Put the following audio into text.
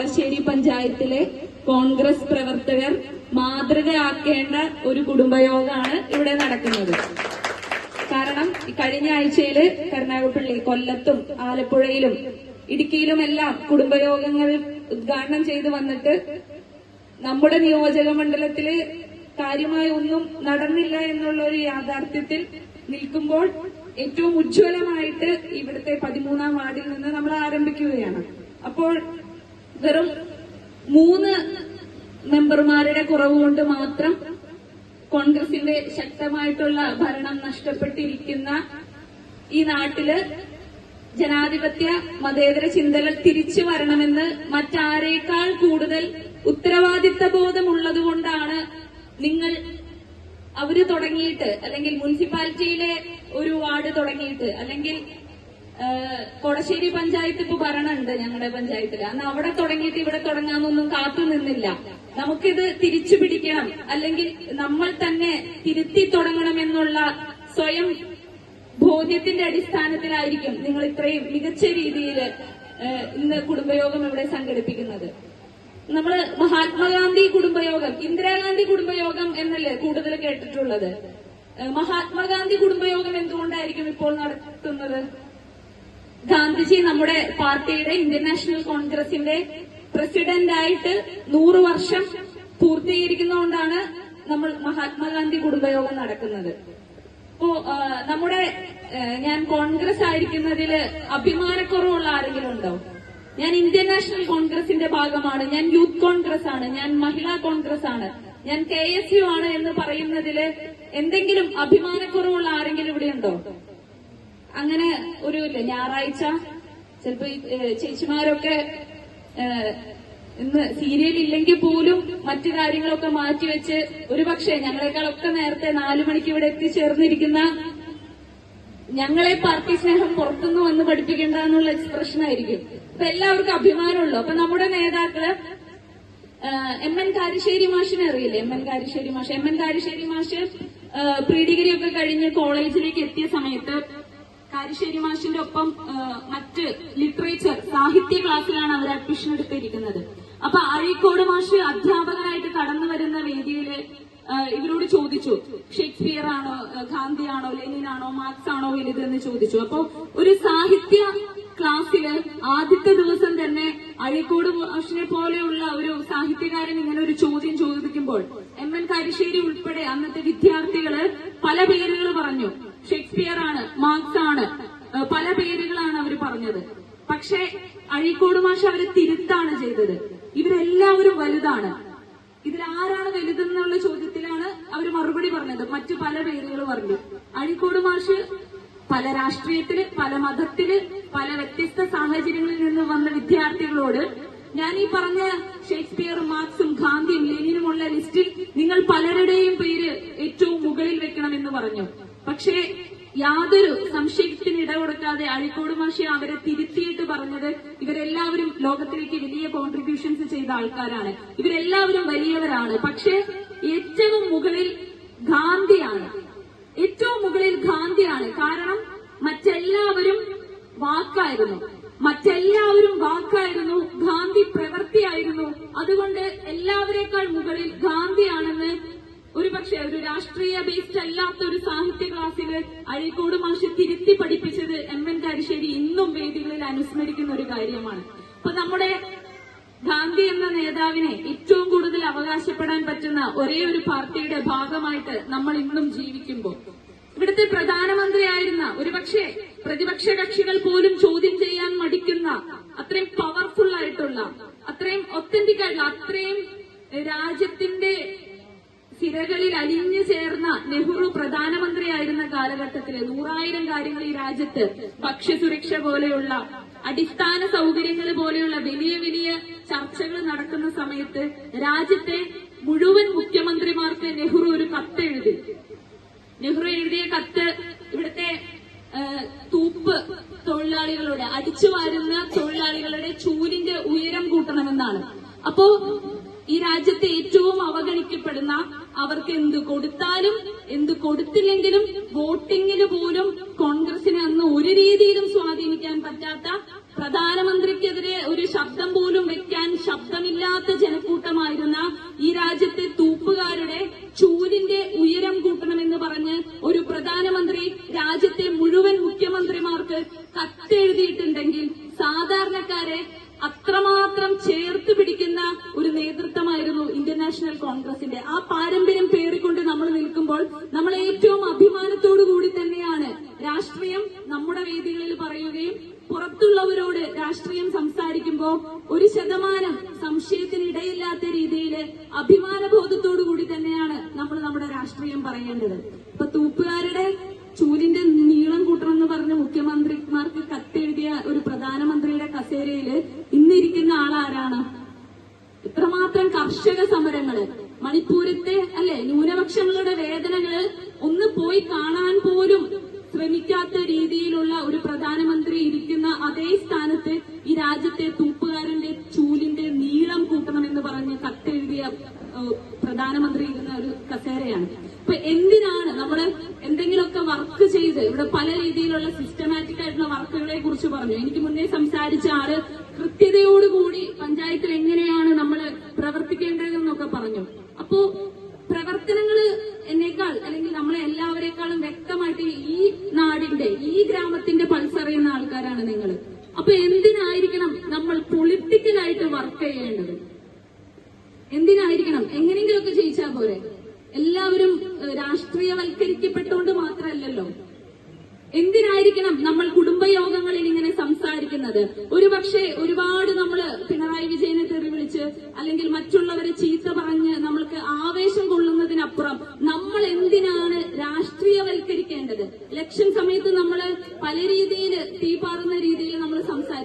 കൊടശ്ശേരി പഞ്ചായത്തിലെ കോൺഗ്രസ് പ്രവർത്തകർ മാതൃകയാക്കേണ്ട ഒരു കുടുംബയോഗമാണ് ഇവിടെ നടക്കുന്നത്. കാരണം കഴിഞ്ഞ ആഴ്ചയില് കരുനാഗപ്പള്ളി, കൊല്ലത്തും ആലപ്പുഴയിലും ഇടുക്കിയിലുമെല്ലാം കുടുംബയോഗങ്ങൾ ഉദ്ഘാടനം ചെയ്തു വന്നിട്ട് നമ്മുടെ നിയോജക മണ്ഡലത്തില് കാര്യമായ ഒന്നും നടന്നില്ല എന്നുള്ള ഒരു യാഥാർത്ഥ്യത്തിൽ നിൽക്കുമ്പോൾ ഏറ്റവും ഉജ്ജ്വലമായിട്ട് ഇവിടുത്തെ 13ാം വാർഡിൽ നിന്ന് നമ്മൾ ആരംഭിക്കുകയാണ്. അപ്പോൾ വെറും 3 മെമ്പർമാരുടെ കുറവുകൊണ്ട് മാത്രം കോൺഗ്രസിന്റെ ശക്തമായിട്ടുള്ള ഭരണം നഷ്ടപ്പെട്ടിരിക്കുന്ന ഈ നാട്ടില് ജനാധിപത്യ മതേതര ചിന്തകൾ തിരിച്ചു വരണമെന്ന് മറ്റാരേക്കാൾ കൂടുതൽ ഉത്തരവാദിത്ത ബോധമുള്ളതുകൊണ്ടാണ് നിങ്ങൾ അവര് തുടങ്ങിയിട്ട്, അല്ലെങ്കിൽ മുനിസിപ്പാലിറ്റിയിലെ ഒരു വാർഡ് തുടങ്ങിയിട്ട്, അല്ലെങ്കിൽ കൊടശ്ശേരി പഞ്ചായത്ത് ഇപ്പൊ ഭരണമുണ്ട് ഞങ്ങളുടെ പഞ്ചായത്തില്, അന്ന് അവിടെ തുടങ്ങിയിട്ട് ഇവിടെ തുടങ്ങാമെന്നൊന്നും കാത്തു നിന്നില്ല. നമുക്കിത് തിരിച്ചു പിടിക്കണം, അല്ലെങ്കിൽ നമ്മൾ തന്നെ തിരുത്തി തുടങ്ങണമെന്നുള്ള സ്വയം ബോധ്യത്തിന്റെ അടിസ്ഥാനത്തിലായിരിക്കും നിങ്ങൾ ഇത്രയും മികച്ച രീതിയിൽ ഇന്ന് കുടുംബയോഗം ഇവിടെ സംഘടിപ്പിക്കുന്നത്. നമ്മള് മഹാത്മാഗാന്ധി കുടുംബയോഗം, ഇന്ദിരാഗാന്ധി കുടുംബയോഗം എന്നല്ലേ കൂടുതൽ കേട്ടിട്ടുള്ളത്. മഹാത്മാഗാന്ധി കുടുംബയോഗം എന്തുകൊണ്ടായിരിക്കും ഇപ്പോൾ നടത്തുന്നത്? ഗാന്ധിജി നമ്മുടെ പാർട്ടിയുടെ ഇന്ത്യൻ നാഷണൽ കോൺഗ്രസിന്റെ പ്രസിഡന്റായിട്ട് 100 വർഷം പൂർത്തീകരിക്കുന്നതുകൊണ്ടാണ് നമ്മൾ മഹാത്മാഗാന്ധി കുടുംബയോഗം നടക്കുന്നത്. അപ്പോ ഞാൻ കോൺഗ്രസ് ആയിരിക്കുന്നതിൽ അഭിമാനക്കുറവുള്ള ആരെങ്കിലും ഉണ്ടോ? ഞാൻ ഇന്ത്യൻ നാഷണൽ കോൺഗ്രസിന്റെ ഭാഗമാണ്, ഞാൻ യൂത്ത് കോൺഗ്രസ് ആണ്, ഞാൻ മഹിളാ കോൺഗ്രസ് ആണ്, ഞാൻ KSU ആണ് എന്ന് പറയുന്നതില് എന്തെങ്കിലും അഭിമാനക്കുറവുള്ള ആരെങ്കിലും ഇവിടെ ഉണ്ടോ? അങ്ങനെ ഒരു ഞായറാഴ്ച ചിലപ്പോ ചേച്ചിമാരൊക്കെ ഇന്ന് സീരിയൽ ഇല്ലെങ്കിൽ പോലും മറ്റു കാര്യങ്ങളൊക്കെ മാറ്റിവെച്ച് ഒരുപക്ഷെ ഞങ്ങളെക്കാളൊക്കെ നേരത്തെ 4 മണിക്ക് ഇവിടെ എത്തിച്ചേർന്നിരിക്കുന്ന ഞങ്ങളെ പാർട്ടി സ്നേഹം പുറത്തുനിന്ന് വന്ന് പഠിപ്പിക്കേണ്ട എന്നുള്ള എക്സ്പ്രഷൻ ആയിരിക്കും. അപ്പൊ എല്ലാവർക്കും അഭിമാനമുള്ളൂ. അപ്പൊ നമ്മുടെ നേതാക്കള് MN കാരിശ്ശേരി മാഷിനെ അറിയില്ലേ? MN കാരിശ്ശേരി മാഷ് പ്രീ ഡിഗ്രി ഒക്കെ കഴിഞ്ഞ് കോളേജിലേക്ക് എത്തിയ സമയത്ത് കാരിശ്ശേരി മാഷിന്റെ ഒപ്പം മറ്റ് ലിറ്ററേച്ചർ സാഹിത്യ ക്ലാസ്സിലാണ് അവർ അഡ്മിഷൻ എടുത്തിരിക്കുന്നത്. അപ്പൊ അഴീക്കോട് മാഷ് അധ്യാപകനായിട്ട് കടന്നു വരുന്ന വേദിയില് ഇവരോട് ചോദിച്ചു, ഷേക്സ്പിയർ ആണോ, ഗാന്ധി ആണോ, ലെനിൻ ആണോ, മാർക്സ് ആണോ വലുതെന്ന് ചോദിച്ചു. അപ്പൊ ഒരു സാഹിത്യ ക്ലാസ്സില് ആദ്യത്തെ ദിവസം തന്നെ അഴീക്കോട് മാഷിനെ പോലെയുള്ള ഒരു സാഹിത്യകാരൻ ഇങ്ങനെ ഒരു ചോദ്യം ചോദിക്കുമ്പോൾ MN കാരിശ്ശേരി ഉൾപ്പെടെ അന്നത്തെ വിദ്യാർത്ഥികള് പല പേരുകൾ പറഞ്ഞു. ഷേക്സ്പിയർ ആണ്, മാർക്സ് ആണ്, പല പേരുകളാണ് അവർ പറഞ്ഞത്. പക്ഷെ അഴീക്കോട് മാഷ് അവരെ തിരുത്താണ് ചെയ്തത്. ഇവരെല്ലാവരും വലുതാണ്, ഇതിലാരാണ് വലുതെന്നുള്ള ചോദ്യത്തിലാണ് അവർ മറുപടി പറഞ്ഞത്. മറ്റു പല പേരുകൾ പറഞ്ഞു. അഴീക്കോട് മാഷ് പല രാഷ്ട്രീയത്തില്, പല മതത്തില്, പല വ്യത്യസ്ത സാഹചര്യങ്ങളിൽ നിന്ന് വന്ന വിദ്യാർത്ഥികളോട് ഞാൻ ഈ പറഞ്ഞ ഷേക്സ്പിയർ, മാർക്സും ഗാന്ധിയും ലെനിനുമുള്ള ലിസ്റ്റിൽ നിങ്ങൾ പലരുടെയും പേര് ഏറ്റവും മുകളിൽ വെക്കണമെന്ന് പറഞ്ഞു. പക്ഷേ യാതൊരു സംശയത്തിന് ഇടകൊടുക്കാതെ അഴീക്കോട് മാഷി അവരെ തിരുത്തിയിട്ട് പറഞ്ഞത് ഇവരെല്ലാവരും ലോകത്തിലേക്ക് വലിയ കോൺട്രിബ്യൂഷൻസ് ചെയ്ത ആൾക്കാരാണ്, ഇവരെല്ലാവരും വലിയവരാണ്, പക്ഷെ ഏറ്റവും മുകളിൽ ഗാന്ധിയാണ്, ഏറ്റവും മുകളിൽ ഗാന്ധിയാണ്. കാരണം മറ്റെല്ലാവരും വാക്കായിരുന്നു, ഗാന്ധി പ്രവൃത്തിയായിരുന്നു. അതുകൊണ്ട് എല്ലാവരെക്കാൾ മുകളിൽ ഗാന്ധിയാണെന്ന് ഒരുപക്ഷെ ഒരു രാഷ്ട്രീയ ബേസ്ഡ് അല്ലാത്ത ഒരു സാഹിത്യ ക്ലാസ്സില് അഴീക്കോട് മാഷ് തിരുത്തി പഠിപ്പിച്ചത് MN കാരിശ്ശേരി ഇന്നും വേദികളിൽ അനുസ്മരിക്കുന്ന ഒരു കാര്യമാണ്. അപ്പൊ നമ്മുടെ ഗാന്ധി എന്ന നേതാവിനെ ഏറ്റവും കൂടുതൽ അവകാശപ്പെടാൻ പറ്റുന്ന ഒരേ ഒരു പാർട്ടിയുടെ ഭാഗമായിട്ട് നമ്മൾ ഇന്നും ജീവിക്കുമ്പോൾ ഇവിടുത്തെ പ്രധാനമന്ത്രിയായിരുന്ന ഒരുപക്ഷെ പ്രതിപക്ഷ കക്ഷികൾ പോലും ചോദ്യം ചെയ്യാൻ മടിക്കുന്ന അത്രയും പവർഫുൾ ആയിട്ടുള്ള, അത്രയും ഒത്തന്റിക് ആയിട്ടുള്ള, അത്രയും രാജ്യത്തിന്റെ സിരകളിൽ അലിഞ്ഞു ചേർന്ന നെഹ്റു പ്രധാനമന്ത്രിയായിരുന്ന കാലഘട്ടത്തില് 100,000 കാര്യങ്ങൾ ഈ രാജ്യത്ത്, ഭക്ഷ്യസുരക്ഷ പോലെയുള്ള അടിസ്ഥാന സൗകര്യങ്ങൾ പോലെയുള്ള വലിയ വലിയ ചർച്ചകൾ നടക്കുന്ന സമയത്ത് രാജ്യത്തെ മുഴുവൻ മുഖ്യമന്ത്രിമാർക്ക് നെഹ്റു ഒരു കത്ത് എഴുതി. നെഹ്റു എഴുതിയ കത്ത് ഇവിടുത്തെ തൂപ്പ് തൊഴിലാളികളുടെ, അടിച്ചുവാരുന്ന തൊഴിലാളികളുടെ ചൂലിന്റെ ഉയരം കൂട്ടണമെന്നാണ്. അപ്പോ ഈ രാജ്യത്തെ ഏറ്റവും അവഗണിക്കപ്പെടുന്ന, അവർക്ക് എന്ത് കൊടുത്താലും എന്ത് കൊടുത്തില്ലെങ്കിലും വോട്ടിങ്ങിന് പോലും കോൺഗ്രസിനെ അന്ന് ഒരു രീതിയിലും സ്വാധീനിക്കാൻ പറ്റാത്ത, പ്രധാനമന്ത്രിക്കെതിരെ ഒരു ശബ്ദം പോലും വെക്കാൻ വല്ലാത്ത ജനക്കൂട്ടമായിരുന്ന ഈ രാജ്യത്തെ തൂപ്പുകാരുടെ ചൂലിന്റെ ഉയരം കൂട്ടണമെന്ന് പറഞ്ഞ് ഒരു പ്രധാനമന്ത്രി രാജ്യത്തെ മുഴുവൻ മുഖ്യമന്ത്രിമാർക്ക് കത്തെഴുതിയിട്ടുണ്ടെങ്കിൽ സാധാരണക്കാരെ അത്രമാത്രം ചേർത്ത് പിടിക്കുന്ന ഒരു നേതൃത്വമായിരുന്നു ഇന്ത്യൻ നാഷണൽ കോൺഗ്രസിന്റെ. ആ പാരമ്പര്യം പേറിക്കൊണ്ട് നമ്മൾ നിൽക്കുമ്പോൾ നമ്മൾ ഏറ്റവും അഭിമാനത്തോടു കൂടി തന്നെയാണ് രാഷ്ട്രീയം നമ്മുടെ വേദികളിൽ പറയുകയും പുറത്തുള്ളവരോട് രാഷ്ട്രീയം സംസാരിക്കുമ്പോൾ 1% സംശയത്തിനിടയില്ലാത്ത രീതിയിൽ അഭിമാനബോധത്തോടു കൂടി തന്നെയാണ് നമ്മൾ നമ്മുടെ രാഷ്ട്രീയം പറയേണ്ടത്. ഇപ്പൊ തൂപ്പുകാരുടെ ചൂലിന്റെ നീളം കൂട്ടണമെന്ന് പറഞ്ഞ് മുഖ്യമന്ത്രിമാർക്ക് കത്തെഴുതിയ ഒരു പ്രധാനമന്ത്രിയുടെ കസേരയില് ഇന്നിരിക്കുന്ന ആളാരാണ്? ഇത്രമാത്രം കർഷക സമരങ്ങള്, മണിപ്പൂരത്തെ ന്യൂനപക്ഷങ്ങളുടെ വേദനകള് ഒന്ന് പോയി കാണാൻ പോലും ശ്രമിക്കാത്ത രീതിയിലുള്ള ഒരു പ്രധാനമന്ത്രി ഇരിക്കുന്ന അതേ സ്ഥാനത്ത് ഈ രാജ്യത്തെ തൂപ്പുകാരന്റെ ചൂലിന്റെ നീളം കൂട്ടണമെന്ന് പറഞ്ഞ് കത്തെഴുതിയ പ്രധാനമന്ത്രി ഇരുന്ന ഒരു കസേരയാണ്. അപ്പൊ എന്തിനാണ് നമ്മള് എന്തെങ്കിലുമൊക്കെ വർക്ക് ചെയ്ത് ഇവിടെ പല രീതിയിലുള്ള സിസ്റ്റമാറ്റിക് ആയിട്ടുള്ള വർക്കുകളെ കുറിച്ച് പറഞ്ഞു. എനിക്ക് മുന്നേ സംസാരിച്ച ആള് കൃത്യതയോടുകൂടി പഞ്ചായത്തിൽ എങ്ങനെയാണ് നമ്മൾ പ്രവർത്തിക്കേണ്ടതെന്നൊക്കെ പറഞ്ഞു. അപ്പോ പ്രവർത്തനങ്ങള് എന്നേക്കാൾ അല്ലെങ്കിൽ നമ്മളെ എല്ലാവരെക്കാളും വ്യക്തമായിട്ട് ഈ നാടിന്റെ ഈ ഗ്രാമത്തിന്റെ പൾസ് അറിയുന്ന ആൾക്കാരാണ് നിങ്ങൾ. അപ്പൊ എന്തിനായിരിക്കണം നമ്മൾ പൊളിറ്റിക്കലായിട്ട് വർക്ക് ചെയ്യേണ്ടത്? എന്തിനായിരിക്കണം? എങ്ങനെയെങ്കിലുമൊക്കെ ജയിച്ചാൽ പോരെ? എല്ലാവരും രാഷ്ട്രീയവൽക്കരിക്കപ്പെട്ടുകൊണ്ട് മാത്രമല്ലല്ലോ. എന്തിനായിരിക്കണം നമ്മൾ കുടുംബയോഗങ്ങളിൽ ഇങ്ങനെ സംസാരിക്കുന്നത്? ഒരുപക്ഷെ ഒരുപാട് നമ്മള് പിണറായി വിജയനെ തെറി വിളിച്ച് അല്ലെങ്കിൽ മറ്റുള്ളവരെ ചീത്ത പറഞ്ഞ് നമ്മൾക്ക് ആവേശം കൊള്ളുന്നതിനപ്പുറം നമ്മൾ എന്തിനാണ് രാഷ്ട്രീയവൽക്കരിക്കേണ്ടത്? ഇലക്ഷൻ സമയത്ത് നമ്മൾ പല രീതിയിൽ തീപാറുന്ന രീതിയിൽ